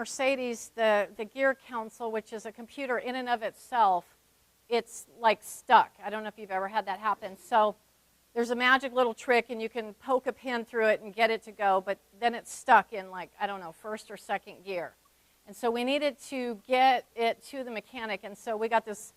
Mercedes, the gear console, which is a computer in and of itself, it's like stuck. I don't know if you've ever had that happen. So there's a magic little trick, and you can poke a pin through it and get it to go, but then it's stuck in, like, I don't know, first or second gear. And so we needed to get it to the mechanic, and so we got this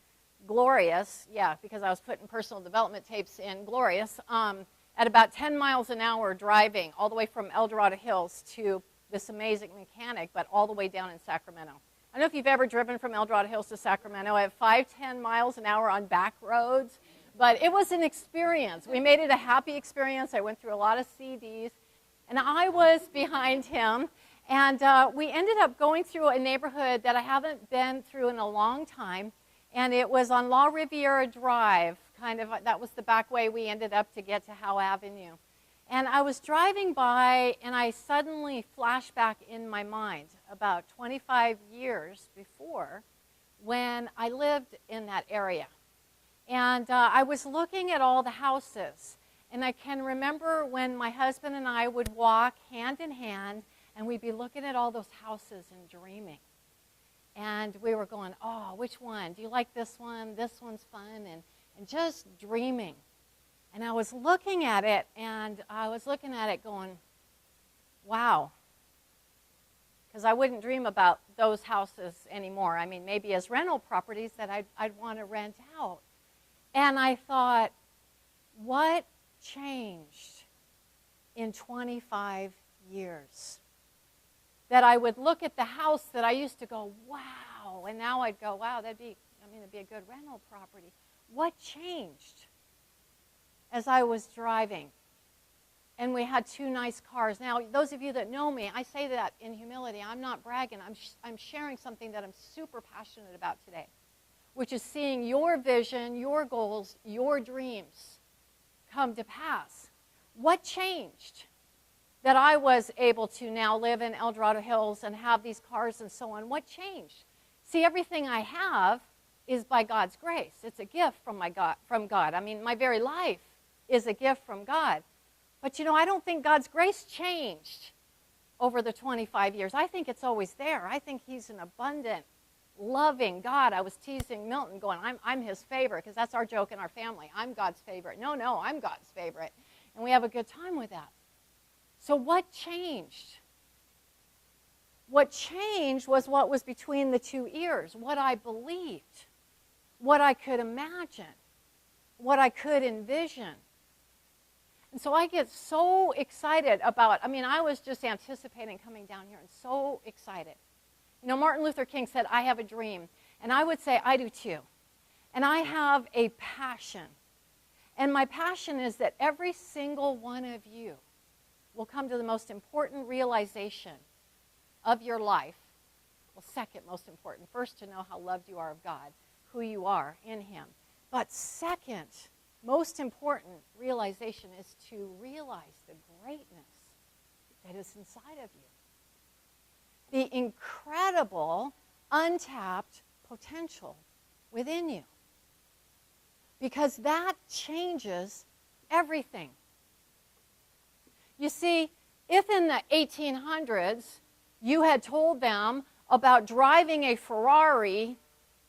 glorious, because I was putting personal development tapes in, glorious, at about 10 miles an hour driving all the way from El Dorado Hills to this amazing mechanic, but all the way down in Sacramento. I don't know if you've ever driven from El Dorado Hills to Sacramento. I have 5-10 miles an hour on back roads, but it was an experience. We made it a happy experience. I went through a lot of CDs, and I was behind him, and we ended up going through a neighborhood that I haven't been through in a long time, and it was on La Riviera Drive, kind of, that was the back way we ended up to get to Howe Avenue. And I was driving by, and I suddenly flashed back in my mind about 25 years before when I lived in that area. And I was looking at all the houses. And I can remember when my husband and I would walk hand in hand, and we'd be looking at all those houses and dreaming. And we were going, oh, which one? Do you like this one? This one's fun. And just dreaming. And I was looking at it, and I was looking at it going, wow. Because I wouldn't dream about those houses anymore. I mean, maybe as rental properties that I'd want to rent out. And I thought, what changed in 25 years? That I would look at the house that I used to go, wow. And now I'd go, wow, it'd be a good rental property. What changed? As I was driving, and we had 2 nice cars. Now, those of you that know me, I say that in humility. I'm not bragging. I'm sharing something that I'm super passionate about today, which is seeing your vision, your goals, your dreams come to pass. What changed that I was able to now live in El Dorado Hills and have these cars and so on? What changed? See, everything I have is by God's grace. It's a gift from God. I mean, my very life is a gift from God. But, I don't think God's grace changed over the 25 years. I think it's always there. I think he's an abundant, loving God. I was teasing Milton going, I'm his favorite, because that's our joke in our family. I'm God's favorite. No, I'm God's favorite. And we have a good time with that. So what changed? What changed was what was between the 2 ears, what I believed, what I could imagine, what I could envision. And so I get so excited about, I was just anticipating coming down here and so excited. Martin Luther King said, I have a dream. And I would say, I do too. And I have a passion. And my passion is that every single one of you will come to the most important realization of your life. Well, second most important. First, to know how loved you are of God, who you are in him. But second, most important realization is to realize the greatness that is inside of you. The incredible, untapped potential within you. Because that changes everything. You see, if in the 1800s you had told them about driving a Ferrari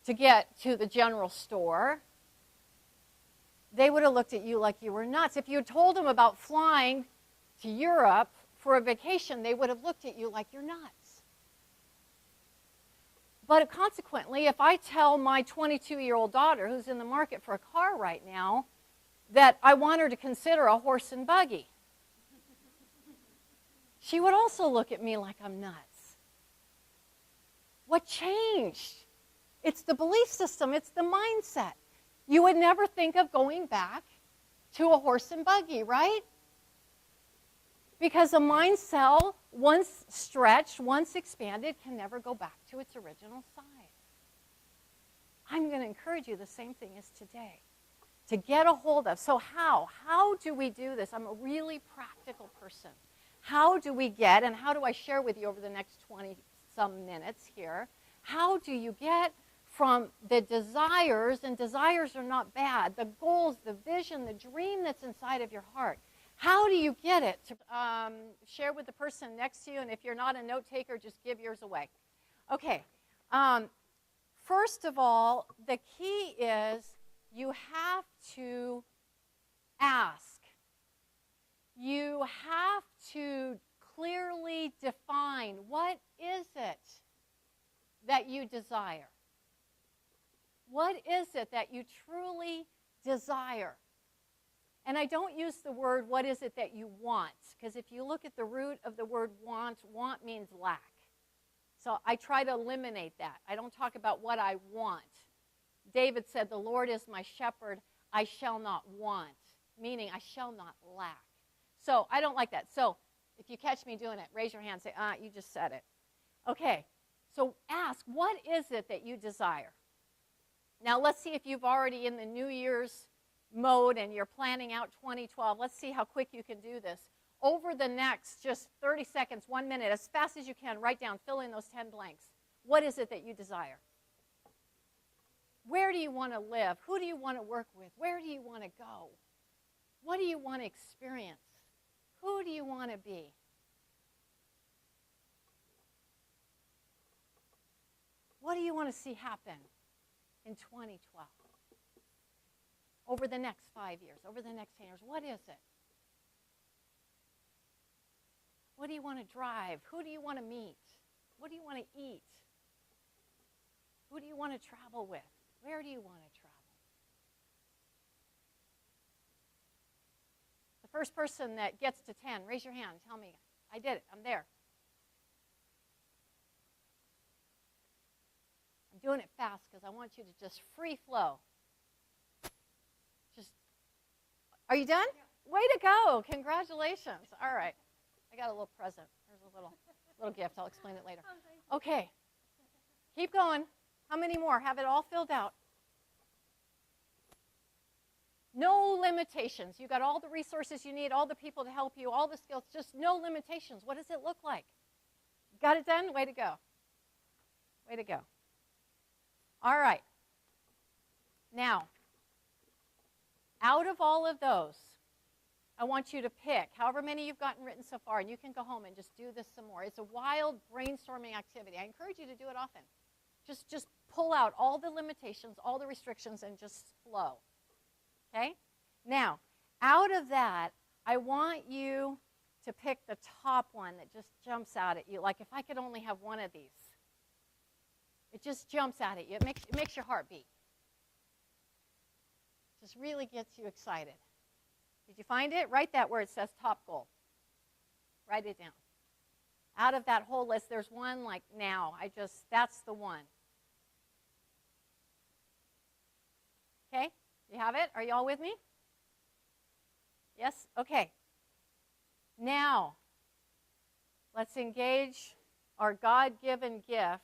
to get to the general store, they would have looked at you like you were nuts. If you had told them about flying to Europe for a vacation, they would have looked at you like you're nuts. But consequently, if I tell my 22-year-old daughter who's in the market for a car right now that I want her to consider a horse and buggy, she would also look at me like I'm nuts. What changed? It's the belief system. It's the mindset. You would never think of going back to a horse and buggy, right? Because a mind cell, once stretched, once expanded, can never go back to its original size. I'm going to encourage you the same thing as today. To get a hold of. So how? How do we do this? I'm a really practical person. How do we get, and how do I share with you over the next 20-some minutes here, how do you get from the desires, and desires are not bad, the goals, the vision, the dream that's inside of your heart, how do you get it to share with the person next to you? And if you're not a note taker, just give yours away. Okay. First of all, the key is you have to ask. You have to clearly define, what is it that you desire? What is it that you truly desire? And I don't use the word, what is it that you want? Because if you look at the root of the word want means lack. So I try to eliminate that. I don't talk about what I want. David said, the Lord is my shepherd, I shall not want, meaning I shall not lack. So I don't like that. So if you catch me doing it, raise your hand, say, you just said it. Okay, so ask, what is it that you desire? Now let's see if you've already in the New Year's mode and you're planning out 2012. Let's see how quick you can do this. Over the next just 30 seconds, 1 minute, as fast as you can, write down, fill in those 10 blanks. What is it that you desire? Where do you want to live? Who do you want to work with? Where do you want to go? What do you want to experience? Who do you want to be? What do you want to see happen in 2012? Over the next 5 years, over the next 10 years, what is it? What do you want to drive? Who do you want to meet? What do you want to eat? Who do you want to travel with? Where do you want to travel? The first person that gets to 10, raise your hand. Tell me, I did it. I'm there. I'm doing it fast because I want you to just free flow. Are you done? Yeah. Way to go. Congratulations. All right. I got a little present. There's a little gift. I'll explain it later. Okay. Keep going. How many more? Have it all filled out. No limitations. You got all the resources you need, all the people to help you, all the skills. Just no limitations. What does it look like? Got it done? Way to go. Way to go. All right. Now, out of all of those, I want you to pick however many you've gotten written so far, and you can go home and just do this some more. It's a wild brainstorming activity. I encourage you to do it often. Just pull out all the limitations, all the restrictions, and just flow. Okay? Now, out of that, I want you to pick the top one that just jumps out at you. Like if I could only have one of these. It just jumps out at you. It makes your heart beat. Just really gets you excited. Did you find it? Write that where it says top goal. Write it down. Out of that whole list, there's one like now. That's the one. Okay? You have it? Are you all with me? Yes? Okay. Now, let's engage our God-given gift,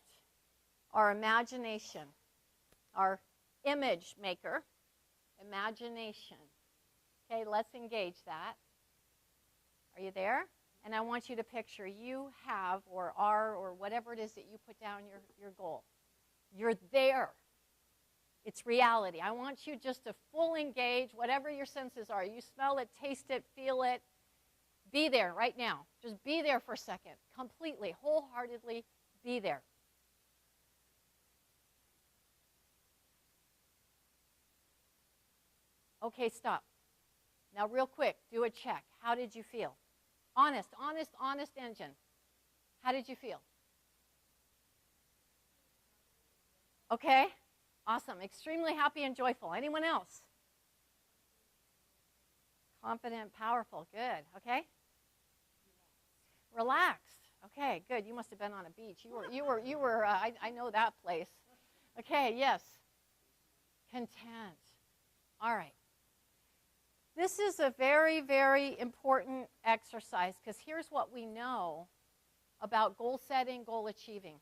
our imagination, our image maker, imagination. Okay, let's engage that. Are you there? And I want you to picture you have or are or whatever it is that you put down your goal. You're there. It's reality. I want you just to full engage whatever your senses are. You smell it, taste it, feel it. Be there right now. Just be there for a second. Completely, wholeheartedly be there. Okay, stop. Now real quick, do a check. How did you feel? Honest engine. How did you feel? Okay, awesome. Extremely happy and joyful. Anyone else? Confident, powerful, good. Okay. Relaxed. Okay, good. You must have been on a beach. You were. I know that place. Okay, yes. Content. All right. This is a very, very important exercise because here's what we know about goal setting, goal achieving,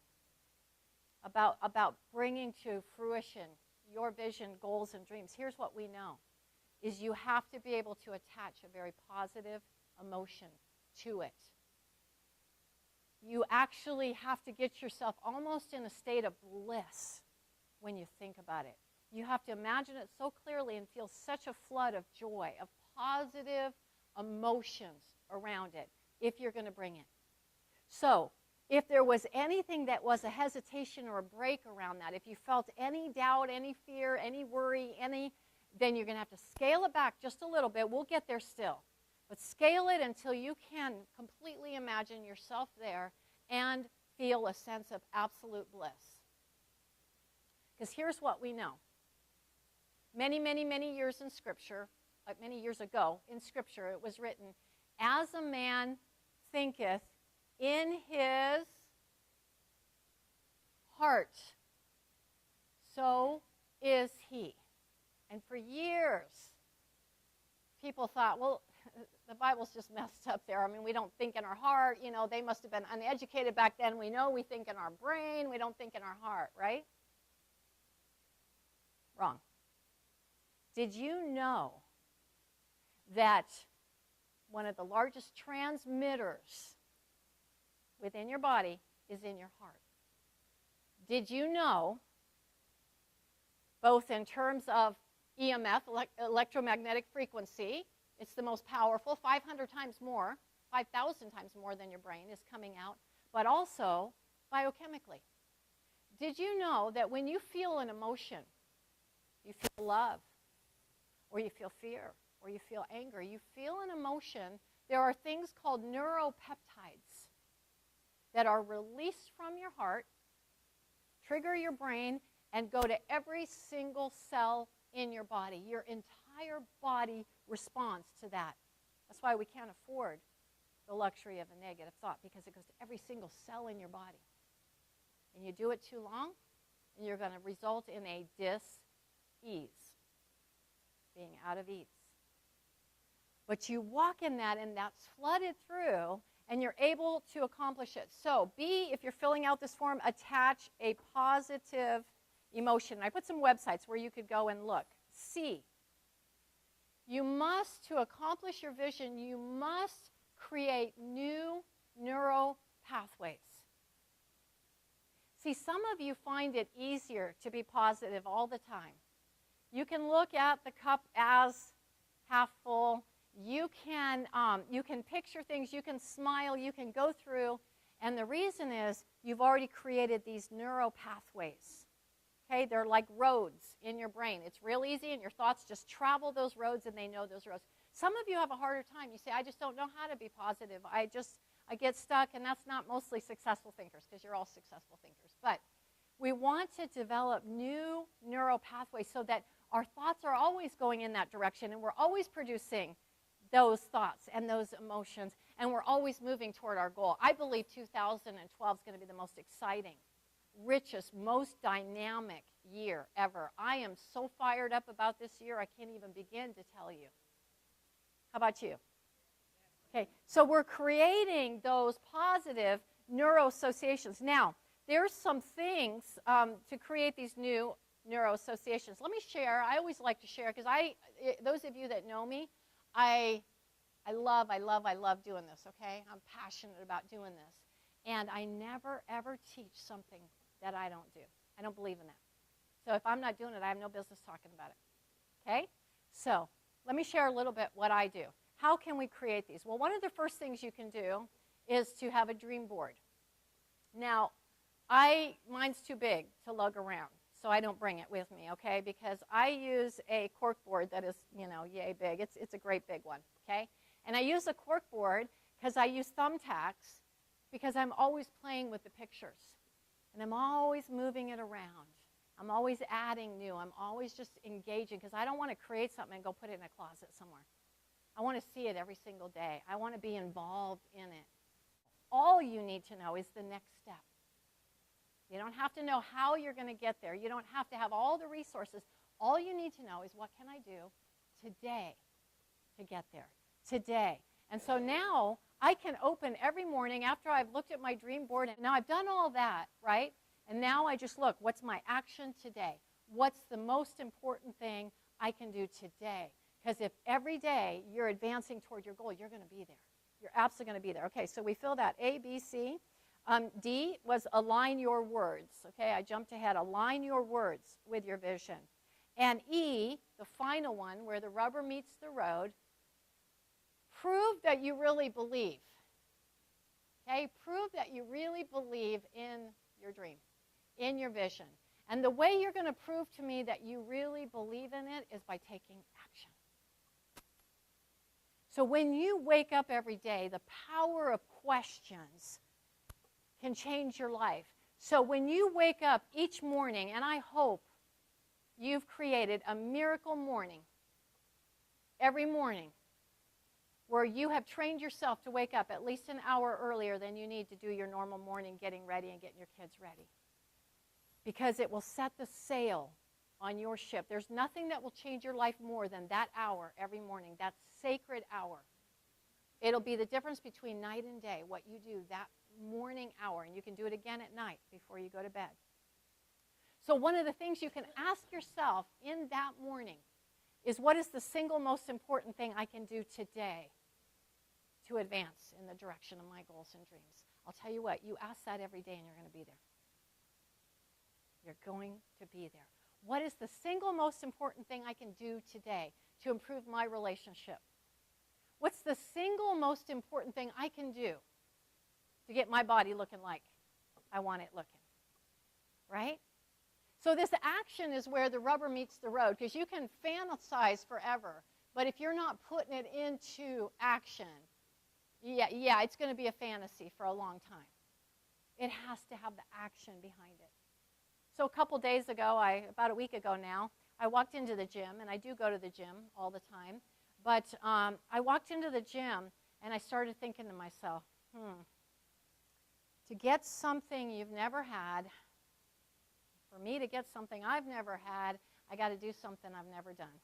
about bringing to fruition your vision, goals, and dreams. Here's what we know, is you have to be able to attach a very positive emotion to it. You actually have to get yourself almost in a state of bliss when you think about it. You have to imagine it so clearly and feel such a flood of joy, of positive emotions around it, if you're going to bring it. So, If there was anything that was a hesitation or a break around that, if you felt any doubt, any fear, any worry, then you're going to have to scale it back just a little bit. We'll get there still. But scale it until you can completely imagine yourself there and feel a sense of absolute bliss. Because here's what we know. Many, many, many years in Scripture, many years ago in Scripture, it was written, as a man thinketh in his heart, so is he. And for years, people thought, well, the Bible's just messed up there. I mean, we don't think in our heart. You know, they must have been uneducated back then. We know we think in our brain. We don't think in our heart, right? Wrong. Did you know that one of the largest transmitters within your body is in your heart? Did you know, both in terms of EMF, electromagnetic frequency, it's the most powerful, 500 times more, 5,000 times more than your brain is coming out, but also biochemically. Did you know that when you feel an emotion, you feel love, or you feel fear, or you feel anger, you feel an emotion, there are things called neuropeptides that are released from your heart, trigger your brain, and go to every single cell in your body. Your entire body responds to that. That's why we can't afford the luxury of a negative thought, because it goes to every single cell in your body. And you do it too long, and you're going to result in a dis-ease, being out of ease. But you walk in that, and that's flooded through, and you're able to accomplish it. So B, if you're filling out this form, attach a positive emotion. I put some websites where you could go and look. C, you must, to accomplish your vision, you must create new neural pathways. See, some of you find it easier to be positive all the time. You can look at the cup as half full. You can picture things. You can smile. You can go through. And the reason is you've already created these neural pathways. Okay, they're like roads in your brain. It's real easy, and your thoughts just travel those roads, and they know those roads. Some of you have a harder time. You say, I just don't know how to be positive. I get stuck, and that's not mostly successful thinkers, because you're all successful thinkers. But we want to develop new neural pathways so that our thoughts are always going in that direction, and we're always producing those thoughts and those emotions, and we're always moving toward our goal. I believe 2012 is going to be the most exciting, richest, most dynamic year ever. I am so fired up about this year, I can't even begin to tell you. How about you? Okay, so we're creating those positive neuroassociations. Now, there's some things to create these new neuroassociations. Let me share. I always like to share, because those of you that know me, I love doing this, okay? I'm passionate about doing this. And I never, ever teach something that I don't do. I don't believe in that. So if I'm not doing it, I have no business talking about it, okay? So let me share a little bit what I do. How can we create these? Well, one of the first things you can do is to have a dream board. Now, mine's too big to lug around, so I don't bring it with me, okay? Because I use a cork board that is, yay big. It's a great big one, okay? And I use a cork board because I use thumbtacks, because I'm always playing with the pictures. And I'm always moving it around. I'm always adding new. I'm always just engaging, because I don't want to create something and go put it in a closet somewhere. I want to see it every single day. I want to be involved in it. All you need to know is the next step. You don't have to know how you're going to get there. You don't have to have all the resources. All you need to know is, what can I do today to get there? Today. And so now I can open every morning after I've looked at my dream board, and now I've done all that, right? And now I just look, what's my action today? What's the most important thing I can do today? Because if every day you're advancing toward your goal, you're going to be there. You're absolutely going to be there. Okay, so we filled out A, B, C. D was align your words. Okay, I jumped ahead. Align your words with your vision. And E, the final one, where the rubber meets the road, prove that you really believe Okay? Prove that you really believe in your dream, in your vision. And the way you're going to prove to me that you really believe in it is by taking action. So when you wake up every day, the power of questions can change your life. So when you wake up each morning, and I hope you've created a miracle morning every morning where you have trained yourself to wake up at least an hour earlier than you need to do your normal morning getting ready and getting your kids ready. Because it will set the sail on your ship. There's nothing that will change your life more than that hour every morning, that sacred hour. It'll be the difference between night and day, what you do that morning hour, and you can do it again at night before you go to bed. So one of the things you can ask yourself in that morning is, what is the single most important thing I can do today to advance in the direction of my goals and dreams? I'll tell you what, you ask that every day and you're going to be there. You're going to be there. What is the single most important thing I can do today to improve my relationship? What's the single most important thing I can do to get my body looking like I want it looking? Right? So this action is where the rubber meets the road, because you can fantasize forever, but if you're not putting it into action, yeah, it's going to be a fantasy for a long time. It has to have the action behind it. So a couple days ago, about a week ago now, I walked into the gym, and I do go to the gym all the time, but I walked into the gym, and I started thinking to myself, to get something you've never had, for me to get something I've never had, I got to do something I've never done.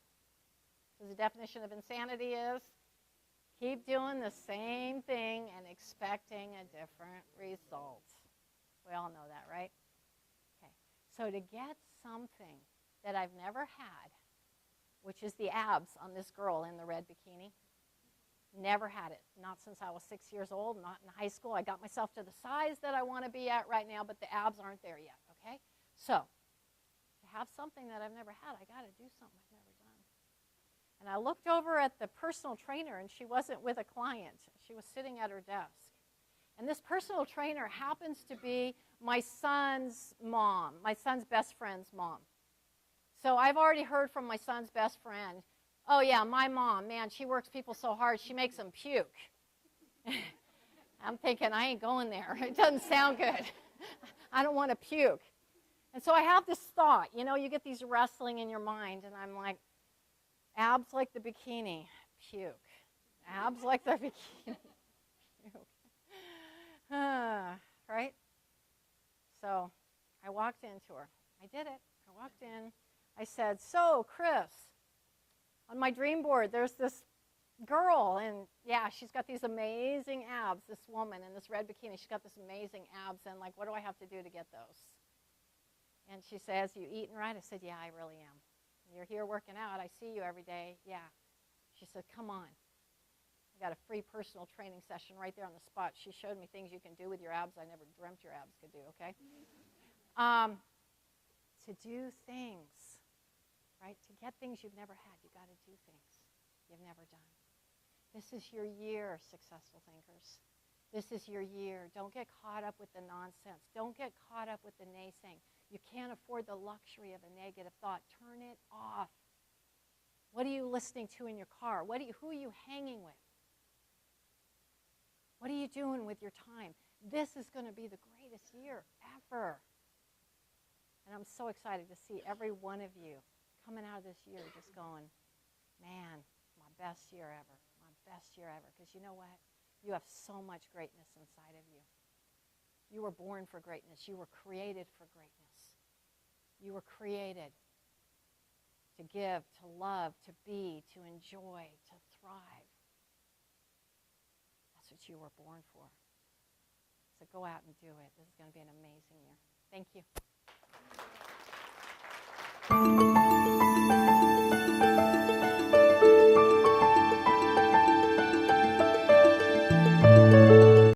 Because the definition of insanity is keep doing the same thing and expecting a different result. We all know that, right? Okay. So to get something that I've never had, which is the abs on this girl in the red bikini, never had it. Not since I was 6 years old, not in high school. I got myself to the size that I want to be at right now, but the abs aren't there yet, okay? So to have something that I've never had, I got to do something I've never done. And I looked over at the personal trainer, and she wasn't with a client. She was sitting at her desk. And this personal trainer happens to be my son's mom, my son's best friend's mom. So I've already heard from my son's best friend, oh yeah, my mom, man, she works people so hard, she makes them puke. I'm thinking, I ain't going there. It doesn't sound good. I don't want to puke. And so I have this thought, you get these wrestling in your mind, and I'm like, abs like the bikini, puke. Abs like the bikini, puke. Right? So I walked into her. I did it. I walked in. I said, so, Chris, on my dream board, there's this girl, and yeah, she's got these amazing abs, this woman in this red bikini. She's got this amazing abs, and like, what do I have to do to get those? And she says, you eating right? I said, yeah, I really am. You're here working out. I see you every day. Yeah. She said, come on. I got a free personal training session right there on the spot. She showed me things you can do with your abs I never dreamt your abs could do, okay? To do things, right? To get things you've never had, you got to do things you've never done. This is your year, successful thinkers. This is your year. Don't get caught up with the nonsense. Don't get caught up with the naysaying. You can't afford the luxury of a negative thought. Turn it off. What are you listening to in your car? Who are you hanging with? What are you doing with your time? This is going to be the greatest year ever. And I'm so excited to see every one of you coming out of this year just going, man, my best year ever, my best year ever. Because you know what? You have so much greatness inside of you. You were born for greatness. You were created for greatness. You were created to give, to love, to be, to enjoy, to thrive. That's what you were born for. So go out and do it. This is going to be an amazing year. Thank you.